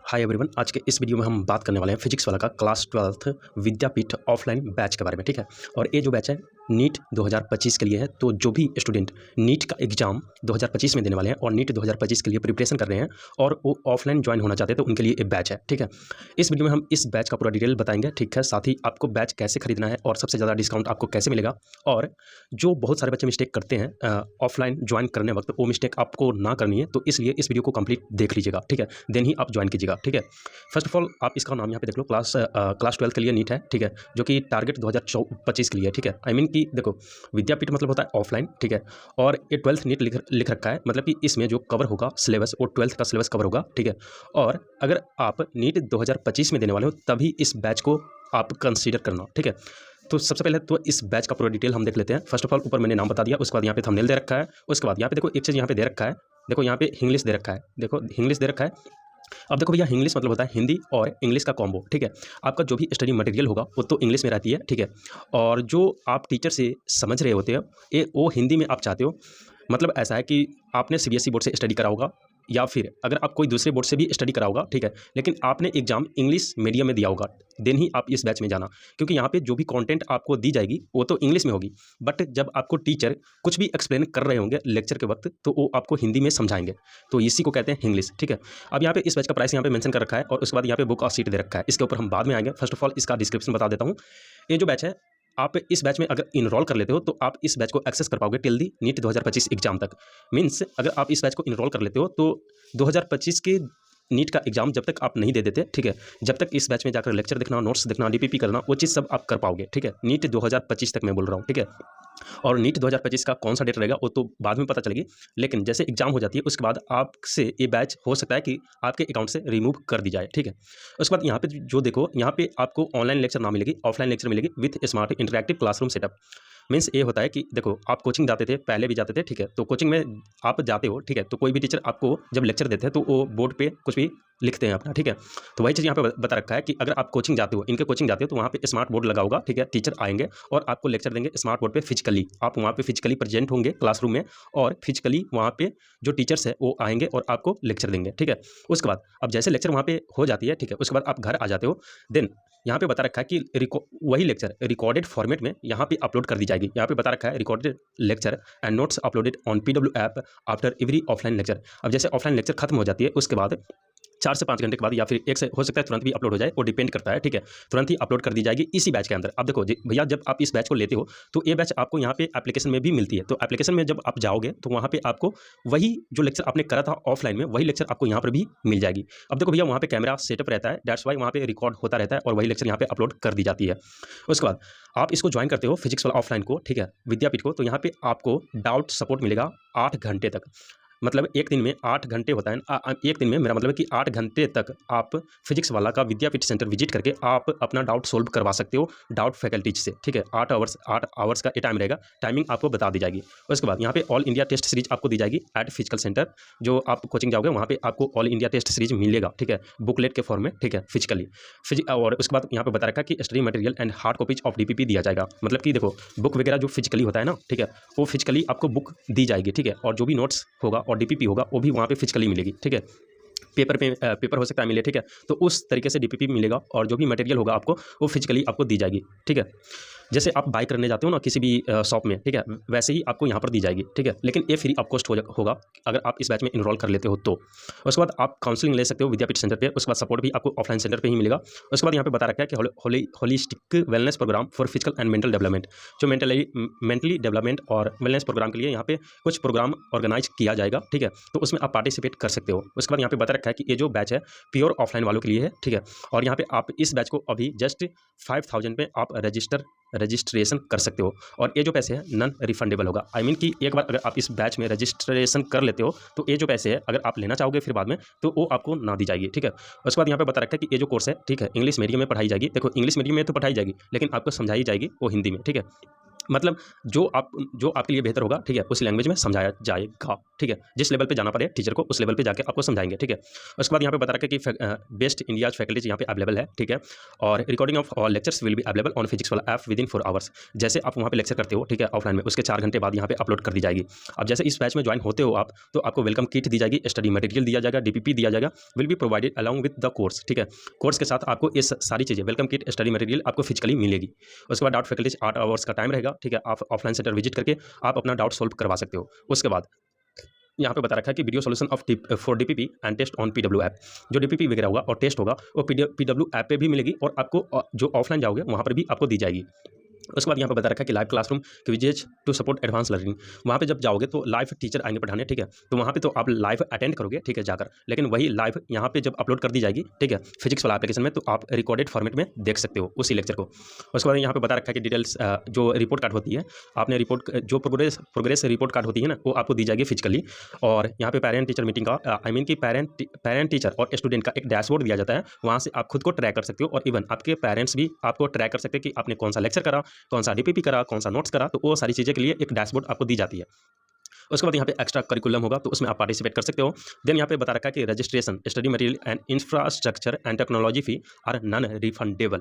Hi everyone, आज के इस वीडियो में हम बात करने वाले हैं फिजिक्स वाला का क्लास 12th विद्यापीठ ऑफलाइन बैच के बारे में। ठीक है, और ये जो बैच है नीट 2025 के लिए है। तो जो भी स्टूडेंट नीट का एग्जाम 2025 में देने वाले हैं और नीट 2025 के लिए प्रिपरेशन कर रहे हैं और वो ऑफलाइन ज्वाइन होना चाहते हैं तो उनके लिए ये बैच है। ठीक है, इस वीडियो में हम इस बैच का पूरा डिटेल बताएंगे। ठीक है, साथ ही आपको बैच कैसे खरीदना है और सबसे ज़्यादा डिस्काउंट आपको कैसे मिलेगा, और जो बहुत सारे बच्चे मिस्टेक करते हैं ऑफलाइन ज्वाइन करने वक्त, वो मिस्टेक आपको ना करनी है। तो इसलिए इस वीडियो को कंप्लीट देख लीजिएगा। ठीक है, देन ही आप ज्वाइन कीजिएगा। ठीक है, फर्स्ट ऑफ ऑल आप इसका नाम यहाँ पे देख लो, क्लास 12 के लिए नीट है। ठीक है, जो कि टारगेट 2025 के लिए है। ठीक है, आई मीन कि देखो, विद्यापीठ मतलब होता है ऑफलाइन। ठीक है, और ये 12th नीट लिख रखा है, मतलब कि इसमें जो कवर होगा सिलेबस वो 12th का सिलेबस कवर होगा। ठीक है, और अगर आप नीट 2025 में देने वाले हो तभी इस बैच को आप कंसीडर करना। ठीक है, तो सबसे पहले तो इस बैच का पूरा डिटेल हम देख लेते हैं। फर्स्ट ऑफ ऑल ऊपर मैंने नाम बता दिया, उसके बाद यहाँ पे थंबनेल दे रखा है। उसके बाद यहाँ पे देखो एक चीज़ यहाँ पे दे रखा है, देखो यहाँ पे इंग्लिश दे रखा है। देखो इंग्लिश दे रखा है। अब देखो भैया, इंग्लिश मतलब होता है हिंदी और इंग्लिश का कॉम्बो। ठीक है, आपका जो भी स्टडी मटेरियल होगा वो तो इंग्लिश में रहती है। ठीक है, और जो आप टीचर से समझ रहे होते हो ये वो हिंदी में आप चाहते हो। मतलब ऐसा है कि आपने सीबीएसई बोर्ड से स्टडी करा होगा, या फिर अगर आप कोई दूसरे बोर्ड से भी स्टडी करा होगा। ठीक है, लेकिन आपने एग्जाम इंग्लिश मीडियम में दिया होगा, देन ही आप इस बैच में जाना, क्योंकि यहाँ पे जो भी कंटेंट आपको दी जाएगी वो तो इंग्लिश में होगी, बट जब आपको टीचर कुछ भी एक्सप्लेन कर रहे होंगे लेक्चर के वक्त तो वो आपको हिंदी में समझाएंगे, तो इसी को कहते हैं इंग्लिश। ठीक है, अब यहाँ पे इस बैच का प्राइस यहाँ पे मेंशन कर रखा है और उसके बाद यहाँ पे बुक और सीट दे रखा है। इसके ऊपर हम बाद में आएंगे। फर्स्ट ऑफ ऑल इसका डिस्क्रिप्शन बता देता हूँ। ये जो बैच है, आप इस बैच में अगर इनरोल कर लेते हो तो आप इस बैच को एक्सेस कर पाओगे टिल दी नीट 2025 एग्जाम तक। मीन्स अगर आप इस बैच को इनरोल कर लेते हो तो 2025 के नीट का एग्जाम जब तक आप नहीं दे देते, ठीक है, जब तक इस बैच में जाकर लेक्चर देखना, नोट्स देखना, डीपीपी करना, वो चीज़ सब आप कर पाओगे। ठीक है, नीट 2025 तक मैं बोल रहा हूँ। ठीक है, और नीट 2025 का कौन सा डेट रहेगा वो तो बाद में पता चलेगी, लेकिन जैसे एग्जाम हो जाती है उसके बाद आपसे ये बैच हो सकता है कि आपके अकाउंट से रिमूव कर दी जाए। ठीक है, उसके बाद यहाँ पे जो देखो, यहाँ पे आपको ऑनलाइन लेक्चर ना मिलेगी, ऑफलाइन लेक्चर मिलेगी with smart interactive classroom setup. Means ये होता है कि देखो, आप कोचिंग जाते थे, पहले भी जाते थे। ठीक है, तो कोचिंग में आप जाते हो, ठीक है, तो कोई भी टीचर आपको जब लेक्चर देते हैं तो वो बोर्ड पे कुछ भी लिखते हैं अपना। ठीक है, तो वही चीज़ यहाँ पे बता रखा है कि अगर आप कोचिंग जाते हो, इनके कोचिंग जाते हो, तो वहाँ पे स्मार्ट बोर्ड लगा होगा। ठीक है, टीचर आएंगे और आपको लेक्चर देंगे स्मार्ट बोर्ड पे फिजिकली। आप वहाँ पे फिजिकली प्रेजेंट होंगे क्लासरूम में, और फिजिकली वहाँ पे जो टीचर्स है वो आएंगे और आपको लेक्चर देंगे। ठीक है, उसके बाद अब जैसे लेक्चर वहाँ पे हो जाती है, ठीक है, उसके बाद आप घर आ जाते हो, देन यहाँ पे बता रखा है कि वही लेक्चर रिकॉर्डेड फॉर्मेट में यहाँ पे अपलोड कर दी जाएगी। यहाँ पे बता रखा है recorded lecture and notes uploaded on PW app after every offline lecture. अब जैसे ऑफलाइन लेक्चर खत्म हो जाती है उसके बाद 4 से 5 घंटे के बाद, या फिर 1 से हो सकता है तुरंत भी अपलोड हो जाए, वो डिपेंड करता है। ठीक है, तुरंत ही अपलोड कर दी जाएगी इसी बैच के अंदर। अब देखो भैया, जब आप इस बैच को लेते हो तो ये बैच आपको यहाँ पे एप्लीकेशन में भी मिलती है। तो एप्लीकेशन में जब आप जाओगे तो वहाँ पे आपको वही जो लेक्चर आपने करा था ऑफलाइन में, वही लेक्चर आपको यहाँ पर भी मिल जाएगी। अब देखो भैया, वहाँ पे कैमरा सेटअप रहता है, दैट्स वाई वहाँ पे रिकॉर्ड होता रहता है और वही लेक्चर यहाँ पे अपलोड कर दी जाती है। उसके बाद आप इसको ज्वाइन करते हो फिजिक्स वाला ऑफलाइन को, ठीक है, विद्यापीठ को, तो यहाँ पे आपको डाउट सपोर्ट मिलेगा 8 घंटे तक। मतलब एक दिन में 8 घंटे होता है। एक दिन में मेरा मतलब है कि 8 घंटे तक आप फिजिक्स वाला का विद्यापीठ सेंटर विजिट करके आप अपना डाउट सोल्व करवा सकते हो डाउट फैकल्टीज से। ठीक है, 8 आवर्स का ये टाइम रहेगा, टाइमिंग आपको बता दी जाएगी। उसके बाद यहाँ पे ऑल इंडिया टेस्ट सीरीज आपको दी जाएगी एट फिजिकल सेंटर। जो आप कोचिंग जाओगे वहाँ पे आपको ऑल इंडिया टेस्ट सीरीज मिलेगा। ठीक है, बुकलेट के फॉर्म में। ठीक है, फिजिकली और उसके बाद यहाँ पे बता रखा है कि study material and hard copies of DPP दिया जाएगा। मतलब कि देखो, बुक वगैरह जो फिजिकली होता है ना, ठीक है, वो फिजिकली आपको बुक दी जाएगी। ठीक है, और जो भी नोट्स होगा और डीपीपी होगा वो भी वहाँ पे फिजिकली मिलेगी। ठीक है, पेपर हो सकता है मिले। ठीक है, तो उस तरीके से डीपीपी मिलेगा और जो भी मटेरियल होगा आपको वो फिजिकली आपको दी जाएगी। ठीक है, जैसे आप बाय करने जाते हो ना किसी भी शॉप में, ठीक है, वैसे ही आपको यहाँ पर दी जाएगी। ठीक है, लेकिन ये फ्री ऑफ कॉस्ट होगा अगर आप इस बैच में इनरोल कर लेते हो तो। उसके बाद आप काउंसलिंग ले सकते हो विद्यापीठ सेंटर पे। उसके बाद सपोर्ट भी आपको ऑफलाइन सेंटर पे ही मिलेगा। उसके बाद यहाँ पे बता रखा है कि holistic wellness program for physical and mental development. जो मेंटली डेवलपमेंट और वेलनेस प्रोग्राम के लिए यहाँ पे कुछ प्रोग्राम ऑर्गेनाइज किया जाएगा। ठीक है, तो उसमें आप पार्टिसिपेट कर सकते हो। उसके बाद यहाँ पे बता रखा है कि ये जो बैच है प्योर ऑफलाइन वालों के लिए है। ठीक है, और यहाँ पे आप इस बैच को अभी जस्ट 5000 पे आप रजिस्ट्रेशन कर सकते हो, और ये जो पैसे हैं नॉन रिफंडेबल होगा। आई मीन कि एक बार अगर आप इस बैच में रजिस्ट्रेशन कर लेते हो तो ये जो पैसे है अगर आप लेना चाहोगे फिर बाद में, तो वो आपको ना दी जाएगी। ठीक है, उसके बाद यहाँ पे बता रखा है कि ये जो कोर्स है, ठीक है, इंग्लिश मीडियम में पढ़ाई जाएगी। देखो, इंग्लिश मीडियम में तो पढ़ाई जाएगी लेकिन आपको समझाई जाएगी वो हिंदी में। ठीक है, मतलब जो आपके लिए बेहतर होगा, ठीक है, उस लैंग्वेज में समझाया जाएगा, ठीक है। जिस लेवल पे जाना पड़े टीचर को, उस लेवल पे जाके आपको समझाएंगे, ठीक है। उसके बाद यहाँ पे बता रखा है कि बेस्ट इंडियाज फैकल्टीज यहाँ पे अवेलेबल है, ठीक है। और recording of all lectures will be available on physics वाला ऐप विद इन 4 आवर्स। जैसे आप वहाँ पे लेक्चर करते हो, ठीक है, ऑफलाइन में, उसके 4 घंटे बाद यहाँ पे अपलोड कर दी जाएगी। अब जैसे इस बैच में ज्वाइन होते हो आप, तो आपको वेलकम किट दी जाएगी, स्टडी मटेरियल दिया जाएगा, DPP दिया जाएगा, will be provided along with the course, ठीक है। कोर्स के साथ आपको इस सारी चीज़ें, वेलकम किट, स्टडी मटेरियल आपको फिजिकली मिलेगी। उसके बाद डाउट फैकल्टीज 8 आवर्स का टाइम रहेगा, ठीक है। आप ऑफलाइन सेंटर विजिट करके आप अपना डाउट सॉल्व करवा सकते हो। उसके बाद यहाँ पे बता रखा है कि video solution for DPP and test on PW app. जो DPP वगैरह होगा और टेस्ट होगा वो PW ऐप पे भी मिलेगी, और आपको जो ऑफलाइन जाओगे वहाँ पर भी आपको दी जाएगी। उसके बाद यहाँ पे बता रखा है कि live classroom quizzes to support advance learning. वहाँ पे जब जाओगे तो लाइव टीचर आएंगे पढ़ाने, ठीक है। तो वहाँ पे तो आप लाइव अटेंड करोगे, ठीक है, जाकर, लेकिन वही लाइव यहाँ पे जब अपलोड कर दी जाएगी, ठीक है, फिजिक्स वाला एप्लीकेशन में, तो आप रिकॉर्डेड फॉर्मेट में देख सकते हो उसी लेक्चर को। उसके बाद यहाँ पे बता रखा है कि डिटेल्स, जो रिपोर्ट कार्ड होती है, आपने रिपोर्ट जो प्रोग्रेस रिपोर्ट कार्ड होती है ना, वो आपको दी जाएगी फिजिकली। और यहाँ पे पेरेंट टीचर मीटिंग का आई मीन कि पेरेंट टीचर और स्टूडेंट का एक डैशबोर्ड दिया जाता है, वहाँ से आप खुद को ट्रैक कर सकते हो, और इवन आपके पेरेंट्स भी आपको ट्रैक कर सकते हैं कि आपने कौन सा लेक्चर करा, कौन सा DPP करा, कौन सा नोट्स करा। तो वो सारी चीज़ें के लिए एक डैशबोर्ड आपको दी जाती है। उसके बाद यहाँ पे एक्स्ट्रा करिकुलम होगा, तो उसमें आप पार्टिसिपेट कर सकते हो। देन यहाँ पे बता रखा है कि registration, study material and infrastructure and technology fee are non refundable.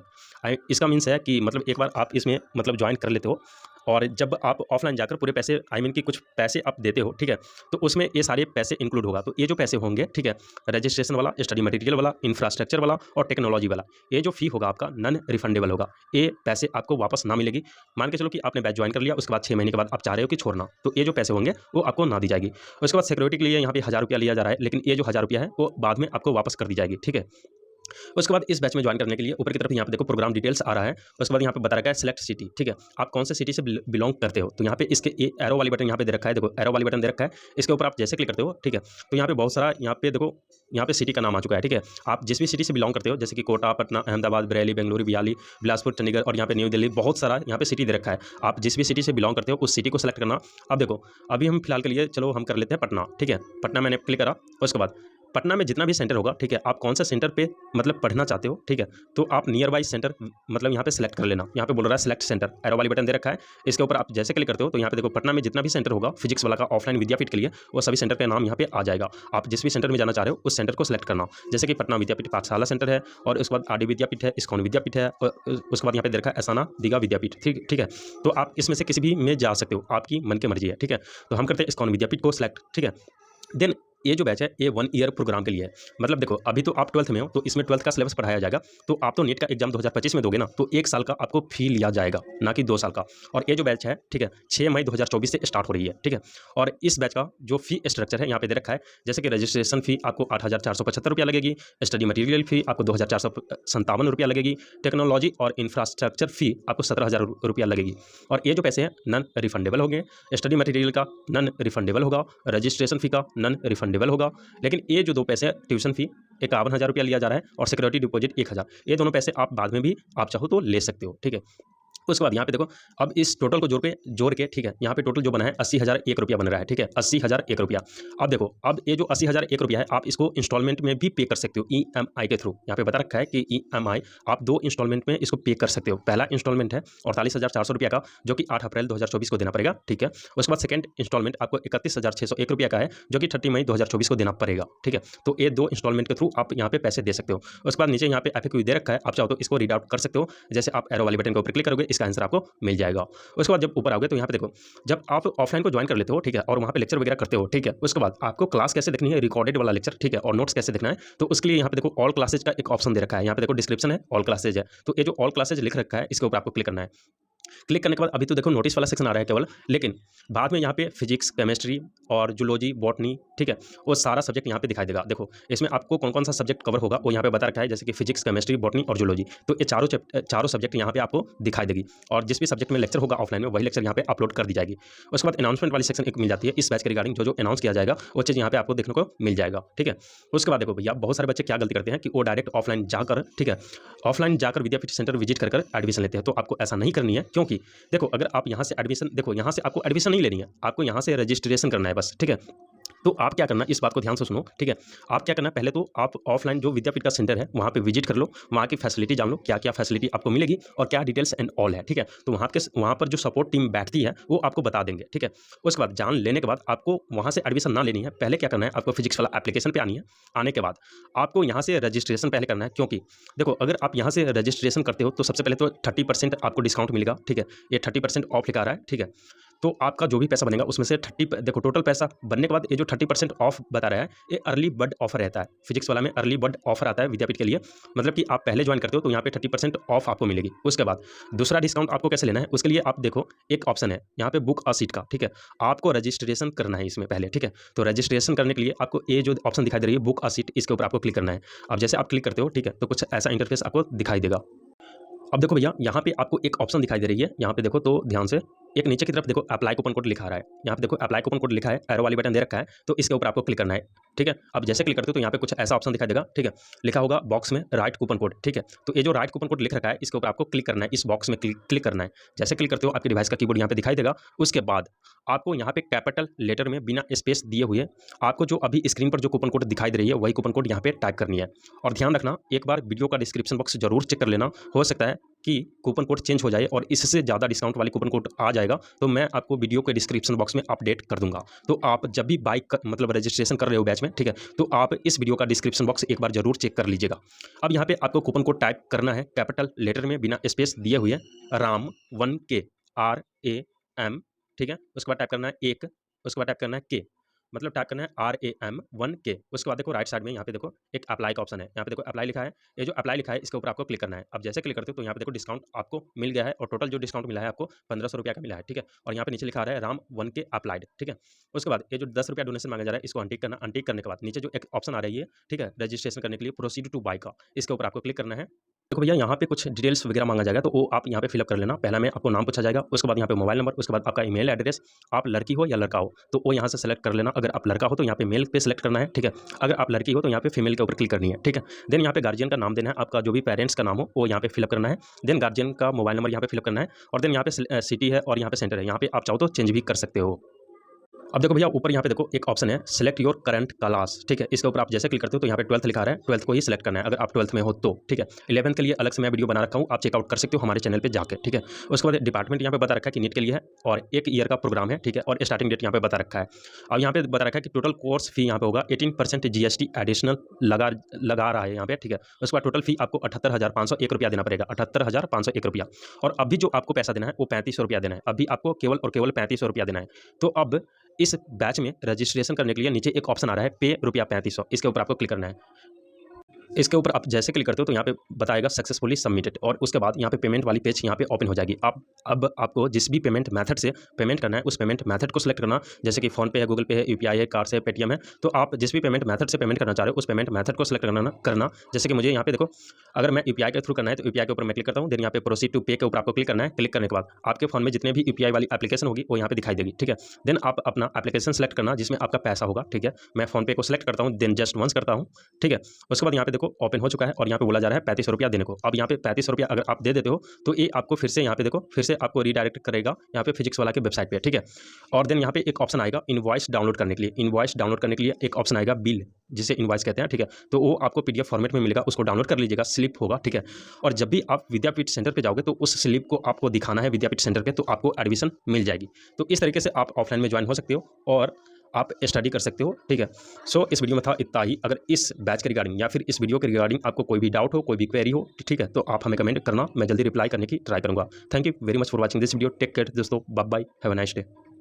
इसका मीन्स है कि मतलब एक बार आप इसमें मतलब ज्वाइन कर लेते हो, और जब आप ऑफलाइन जाकर पूरे पैसे, आई मीन कि कुछ पैसे आप देते हो, ठीक है, तो उसमें ये सारे पैसे इंक्लूड होगा। तो ये जो पैसे होंगे, ठीक है, रजिस्ट्रेशन वाला, स्टडी मटेरियल वाला, इंफ्रास्ट्रक्चर वाला और टेक्नोलॉजी वाला, ये जो फी होगा आपका नॉन रिफंडेबल होगा। ये पैसे आपको वापस ना मिलेगी। मान के चलो कि आपने बैच ज्वाइन कर लिया, उसके बाद 6 महीने के बाद आप चाह रहे हो कि छोड़ना, तो ये जो पैसे होंगे वो आपको ना दी जाएगी। उसके बाद सिक्योरिटी के लिए यहाँ पे 1000 रुपया लिया जा रहा है, लेकिन ये जो 1000 रुपया है वो बाद में आपको वापस कर दी जाएगी, ठीक है। उसके बाद इस बैच में ज्वाइन करने के लिए ऊपर की तरफ यहाँ पे देखो प्रोग्राम डिटेल्स आ रहा है। उसके बाद यहाँ पे बता रखा है सिलेक्ट सिटी, ठीक है, आप कौन से सिटी से बिलोंग करते हो। तो यहाँ पे इसके एरो वाली बटन यहाँ पे दे रखा है, देखो एरो वाली बटन दे रखा है, इसके ऊपर आप जैसे क्लिक करते हो, ठीक है, तो यहाँ पे बहुत सारा, यहाँ पे देखो, यहाँ पे सिटी का नाम आ चुका है, ठीक है। आप जिस भी सिटी से बिलोंग करते हो, जैसे कि कोटा, पटना, अहमदाबाद, बरेली, बेंगलुरु, बियाली, बिलासपुर, चंडीगढ़ और यहाँ पे न्यू दिल्ली, बहुत सारा यहाँ पे सिटी दे रखा है। आप जिस भी सिटी से बिलोंग करते हो उस सिटी को सेलेक्ट करना। अब देखो, अभी हम फिलहाल के लिए चलो हम कर लेते हैं पटना, ठीक है, पटना मैंने क्लिक करा। उसके बाद पटना में जितना भी सेंटर होगा, ठीक है, आप कौन सा सेंटर पे मतलब पढ़ना चाहते हो, ठीक है, तो आप नियर बाई सेंटर मतलब यहाँ पे सेलेक्ट कर लेना। यहाँ पे बोल रहा है सेलेक्ट सेंटर, एरो वाली बटन दे रखा है, इसके ऊपर आप जैसे क्लिक करते हो तो यहाँ पे देखो पटना में जितना भी सेंटर होगा फिजिक्स वाला का ऑफलाइन विद्यापीठ के लिए, वो सभी सेंटर का नाम यहाँ पे आ जाएगा। आप जिस भी सेंटर में जाना चाह रहे हो उस सेंटर को सेलेक्ट करना। जैसे कि पटना विद्यापीठ पाठशाला सेंटर है, और उसके बाद RD विद्यापीठ है, इस्कॉन विद्यापीठ है, और उसके बाद यहाँ पे दे रखा है एसाना दीघा विद्यापीठ, ठीक है। तो आप इसमें से किसी भी में जा सकते हो, आपकी मन की मर्जी है, ठीक है। तो हम करते हैं इस्कॉन विद्यापीठ को सिलेक्ट, ठीक है। देन ये जो बैच है ये 1 ईयर प्रोग्राम के लिए है। मतलब देखो अभी तो आप 12th में हो, तो इसमें 12th का सिलेबस पढ़ाया जाएगा। तो आप तो नीट का एग्जाम 2025 में दोगे ना, तो 1 साल का आपको फी लिया जाएगा, ना कि 2 साल का। और ये जो बैच है, ठीक है, 6 मई 2024 से स्टार्ट हो रही है, ठीक है। और इस बैच का जो फी स्ट्रक्चर है यहाँ पे दे रखा है, जैसे कि रजिस्ट्रेशन फी आपको 8,475 रुपया लगेगी, स्टडी मटीरियल फी आपको 2,457 रुपया लगेगी, टेक्नोलॉजी और इंफ्रास्ट्रक्चर फी आपको 17,000 रुपया लगेगी। और ये जो पैसे हैं नॉन रिफंडेबल होंगे। स्टडी मटीरियल का नॉन रिफंडेबल होगा, रजिस्ट्रेशन फी का नॉन रिफंडेबल होगा। लेकिन ये जो 2 पैसे ट्यूशन फी 51,000 रुपया लिया जा रहा है, और सिक्योरिटी डिपॉजिट 1,000, ये दोनों पैसे आप बाद में भी आप चाहो तो ले सकते हो, ठीक है। उसके बाद यहाँ पे देखो, अब इस टोटल को जोड़ के, ठीक है, यहाँ पे टोटल जो बना है 80,001 रुपया बन रहा है, ठीक है, 80,001 रुपया। अब देखो, अब ये जो 80,001 रुपया है, आप इसको इंस्टॉलमेंट में भी पे कर सकते हो, EMI के थ्रू। यहाँ पे बता रखा है कि EMI आप 2 इंस्टॉलमेंट में इसको पे कर सकते हो। पहला इंस्टॉलमेंट है 48,400 रुपया का, जो कि 8 अप्रैल 2024 को देना पड़ेगा, ठीक है। उसके बाद सेकंड इंस्टॉलमेंट आपको 31,601 रुपया का है, जो कि 30 मई 2024 को देना पड़ेगा, ठीक है। तो ये 2 इंस्टॉलमेंट के थ्रू आप यहाँ पे पैसे दे सकते हो। उसके बाद नीचे यहाँ पे FAQ दे रखा है, आप चाहो तो इसको रीड आउट कर सकते हो। जैसे आप एरो वाली बटन के ऊपर क्लिक करोगे, इसका आंसर आपको मिल जाएगा। उसके बाद जब ऊपर आओगे तो यहाँ पे देखो, जब आप ऑफलाइन को ज्वाइन कर लेते हो, ठीक है, और वहाँ पे लेक्चर वगैरह करते हो, ठीक है, उसके बाद आपको क्लास कैसे देखनी है, रिकॉर्डेड वाला लेक्चर, ठीक है, और नोट्स कैसे देखना है, तो उसके लिए यहाँ पे देखो ऑल क्लासेज का एक ऑप्शन दे रखा है। यहाँ पे देखो डिस्क्रिप्शन है, ऑल क्लासेज है, तो ये जो ऑल क्लासेज लिख रखा है इसके ऊपर आपको क्लिक करना है। क्लिक करने के बाद अभी तो देखो नोटिस वाला सेक्शन आ रहा है केवल, लेकिन बाद में यहाँ पे फिजिक्स, केमिस्ट्री और जूलॉजी, बॉटनी, ठीक है, वो सारा सब्जेक्ट यहाँ पे दिखाई देगा। देखो इसमें आपको कौन कौन सा सब्जेक्ट कवर होगा वो यहाँ पे बता रखा है, जैसे कि फिजिक्स, केमिस्ट्री, बॉटनी और जूलॉजी। तो ये चारों सब्जेक्ट यहाँ पे आपको दिखाई देगी, और जिस भी सब्जेक्ट में लेक्चर होगा ऑफलाइन में, वही लेक्चर यहाँ पे अपलोड कर दी जाएगी। उसके बाद अनाउंसमेंट वाली सेक्शन एक मिल जाती है, इस बैच के रिगार्डिंग जो अनाउंस किया जाएगा वो चीज़ यहाँ पे आपको देखने को मिल जाएगा, ठीक है। उसके बाद देखो भैया, बहुत सारे बच्चे क्या गलती करते हैं कि वो डायरेक्ट ऑफलाइन जाकर, ठीक है, ऑफलाइन जाकर विद्यापीठ सेंटर विजिट कर एडमिशन लेते हैं। तो आपको ऐसा नहीं करनी है, क्योंकि देखो अगर आप यहाँ से एडमिशन, देखो यहाँ से आपको एडमिशन नहीं लेनी है, आपको यहाँ से रजिस्ट्रेशन करना है बस, ठीक है। तो आप क्या करना, इस बात को ध्यान से सुनो, ठीक है। आप क्या करना, पहले तो आप ऑफलाइन जो विद्यापीठ का सेंटर है वहाँ पे विजिट कर लो, वहाँ की फैसिलिटी जान लो, क्या क्या फैसिलिटी आपको मिलेगी और क्या डिटेल्स एंड ऑल है, ठीक है। तो वहाँ पर जो सपोर्ट टीम बैठती है वो आपको बता देंगे, ठीक है। उसके बाद जान लेने के बाद आपको वहाँ से एडमिशन ना लेनी है, पहले क्या करना है, आपको फिजिक्स वाला एप्लीकेशन पे आनी है। आने के बाद आपको यहाँ से रजिस्ट्रेशन पहले करना है, क्योंकि देखो अगर आप यहाँ से रजिस्ट्रेशन करते हो तो सबसे पहले तो 30% आपको डिस्काउंट मिलेगा, ठीक है। ये 30% ऑफ लिखा रहा है, ठीक है। तो आपका जो भी पैसा बनेगा उसमें से 30, देखो टोटल पैसा बनने के बाद ये जो 30% ऑफ बता रहा है ये अर्ली बर्ड ऑफर रहता है। फिजिक्स वाला में अर्ली बर्ड ऑफर आता है विद्यापीठ के लिए, मतलब कि आप पहले ज्वाइन करते हो तो यहाँ पे 30% ऑफ आपको मिलेगी। उसके बाद दूसरा डिस्काउंट आपको कैसे लेना है, उसके लिए आप देखो एक ऑप्शन है यहाँ पे बुक अ सीट का, ठीक है। आपको रजिस्ट्रेशन करना है इसमें पहले, ठीक है। तो रजिस्ट्रेशन करने के लिए आपको ये जो ऑप्शन दिखाई दे रही है बुक अ सीट, इसके ऊपर आपको क्लिक करना है। अब जैसे आप क्लिक करते हो, ठीक है, तो कुछ ऐसा इंटरफेस आपको दिखाई देगा। अब देखो भैया यहाँ पे आपको एक ऑप्शन दिखाई दे रही है, यहाँ पे देखो तो ध्यान से, एक नीचे की तरफ देखो अप्लाई कूपन कोड लिखा रहा है, यहाँ पे देखो अप्लाई कूपन कोड लिखा है, एरो वाली बटन दे रखा है, तो इसके ऊपर आपको क्लिक करना है, ठीक है। अब जैसे क्लिक करते हो तो यहाँ पे कुछ ऐसा ऑप्शन दिखाई देगा, ठीक है। लिखा होगा बॉक्स में राइट कूपन कोड, ठीक है। तो ये जो राइट कूपन कोड लिख रखा है इसके ऊपर आपको क्लिक करना है, इस बॉक्स में क्लिक करना है। जैसे क्लिक करते हो आपके डिवाइस का कीबोर्ड यहाँ पे दिखाई देगा। उसके बाद आपको यहाँ पे कैपिटल लेटर में बिना स्पेस दिए हुए आपको जो अभी स्क्रीन पर जो कूपन कोड दिखाई दे रही है वही कूपन कोड यहाँ पे टाइप करनी है। और ध्यान रखना, एक बार वीडियो का डिस्क्रिप्शन बॉक्स जरूर चेक कर लेना, हो सकता है कि कूपन कोड चेंज हो जाए और इससे ज़्यादा डिस्काउंट वाली कूपन कोड आ जाएगा, तो मैं आपको वीडियो के डिस्क्रिप्शन बॉक्स में अपडेट कर दूंगा। तो आप जब भी बाइक मतलब रजिस्ट्रेशन कर रहे हो बैच में, ठीक है, तो आप इस वीडियो का डिस्क्रिप्शन बॉक्स एक बार जरूर चेक कर लीजिएगा। अब यहाँ पे आपको कूपन कोड टाइप करना है कैपिटल लेटर में बिना स्पेस दिए हुए, राम 1K RAM, ठीक है। उसके बाद टाइप करना है एक, उसके बाद टाइप करना है के, मतलब टाइप करना है RAM 1K। उसके बाद देखो राइट साइड में यहाँ पे देखो एक अप्लाई का ऑप्शन है, यहाँ पे देखो अप्लाई लिखा है, ये जो अप्लाई लिखा है इसके ऊपर आपको क्लिक करना है। अब जैसे क्लिक करते हो तो यहाँ पे देखो डिस्काउंट आपको मिल गया है और टोटल जो डिस्काउंट मिला है आपको 1500 रुपया का मिला है, ठीक है। और यहाँ पे नीचे लिखा आ रहा है राम 1K अप्लाइड, ठीक है। उसके बाद ये जो 10 रुपया डोनेशन मांगा जा रहा है इसको अनटिक करना, अनटिक करने के बाद नीचे जो एक ऑप्शन आ रही है, ठीक है, रजिस्ट्रेशन करने के लिए प्रोसीड टू बाय का, इसके ऊपर आपको क्लिक करना है। देखो भैया यहाँ पे कुछ डिटेल्स वगैरह मांगा जाएगा तो वो आप यहाँ पे फिलअप कर लेना। पहला में आपको नाम पूछा जाएगा, उसके बाद यहाँ पे मोबाइल नंबर, उसके बाद आपका ईमेल एड्रेस, आप लड़की हो या लड़का हो तो वो यहाँ से सेलेक्ट कर लेना। अगर आप लड़का हो तो यहाँ पे मेल पे सेलेक्ट करना है, ठीक है। अगर आप लड़की हो तो यहाँ पे फीमेल के ऊपर क्लिक करनी है, ठीक है। देन यहाँ पे गार्जियन का नाम देना है, आपका जो भी पेरेंट्स का नाम हो वो यहाँ पे फिलअप करना है। देन गार्जियन का मोबाइल नंबर यहाँ पे फिलअप करना है और देन यहाँ पे सिटी है और यहाँ पे सेंटर है, यहाँ पे आप चाहो तो चेंज भी कर सकते हो। अब देखो भैया ऊपर यहाँ पे देखो एक ऑप्शन है सिलेक्ट योर करंट क्लास, ठीक है। इसके ऊपर आप जैसे क्लिक करते हो तो यहाँ पे 12th लिखा रहा है, 12th को ही सिलेक्ट करना है अगर आप 12th में हो तो, ठीक है। 11th के लिए अलग से मैं वीडियो बना रखा हूँ, आप चेकआउट कर सकते हो हमारे चैनल पे जाकर, ठीक है। उसके बाद डिपार्टमेंट यहाँ पे बता रखा है कि नीट के लिए है और 1 ईयर का प्रोग्राम है, ठीक है। और स्टार्टिंग डेट यहाँ पे बता रखा है और यहाँ पे बता रखा है कि टोटल कोर्स फी यहाँ पे होगा 18% GST एडिशनल लगा रहा है यहाँ पे, ठीक है। उसके बाद टोटल फी आपको 78,501 रुपया देना पड़ेगा, 78,501 रुपया। और अभी जो आपको पैसा देना है वो 3500 रुपया देना है, अभी आपको केवल और केवल 3500 रुपया देना है। तो अब इस बैच में रजिस्ट्रेशन करने के लिए नीचे एक ऑप्शन आ रहा है पे रुपया 3500, इसके ऊपर आपको क्लिक करना है। इसके ऊपर आप जैसे क्लिक करते हो तो यहाँ पे बताएगा सक्सेसफुली सबमिटेड और उसके बाद यहाँ पे पेमेंट वाली पेज यहाँ पे ओपन हो जाएगी। आप अब आपको जिस भी पेमेंट मेथड से पेमेंट करना है उस पेमेंट मेथड को सिलेक्ट करना, जैसे कि फोन पे है, गूगल पे है, UPI है, कार्ड से, पेटीएम है। तो आप जिस भी पेमेंट मेथड से पेमेंट करना चाह रहे हो उस पेमेंट मेथड को सिलेक्ट करना। जैसे कि मुझे यहाँ पे देखो अगर मैं UPI के थ्रू करना है तो UPI के ऊपर मैं क्लिक करता हूँ। देन यहाँ पे प्रोसीड टू पे के ऊपर आपको क्लिक करना है। क्लिक करने के बाद आपके फोन में जितने भी UPI वाली एप्लीकेशन होगी वो यहाँ पे दिखाई देगी, ठीक है। देन आप अपना एप्लीकेशन सेलेक्ट करना जिसमें आपका पैसा होगा, ठीक है। मैं फोन पे को सिलेक्ट करता हूँ, देन जस्ट वंस करता हूँ, ठीक है। उसके बाद यहाँ पे देखो ओपन हो चुका है और यहाँ पे बोला जा रहा है 3500 रुपया देने को। अब यहाँ पे 3500 रुपया अगर आप दे देते हो तो ये आपको फिर से यहाँ पे देखो फिर से आपको रीडायरेक्ट करेगा यहाँ पे फिजिक्स वाला के वेबसाइट पे, ठीक है। और देन यहाँ पे एक ऑप्शन आएगा इनवॉइस डाउनलोड करने के लिए, इनवॉइस डाउनलोड करने के लिए एक ऑप्शन आएगा बिल, जिसे इनवॉइस कहते हैं, ठीक है। तो वो आपको PDF फॉर्मेट में मिलेगा, उसको डाउनलोड कर लीजिएगा, स्लिप होगा, ठीक है। और जब भी आप विद्यापीठ सेंटर पे जाओगे तो उस स्लिप को आपको दिखाना है विद्यापीठ सेंटर पे, तो आपको एडमिशन मिल जाएगी। तो इस तरीके से आप ऑफलाइन में ज्वाइन हो सकते हो और आप स्टडी कर सकते हो, ठीक है। सो इस वीडियो में था इतना ही। अगर इस बैच के रिगार्डिंग या फिर इस वीडियो के रिगार्डिंग आपको कोई भी डाउट हो, कोई भी क्वेरी हो, ठीक है, तो आप हमें कमेंट करना, मैं जल्दी रिप्लाई करने की ट्राई करूंगा। Thank you very much for watching this video. Take care दोस्तों, bye bye, have a nice day.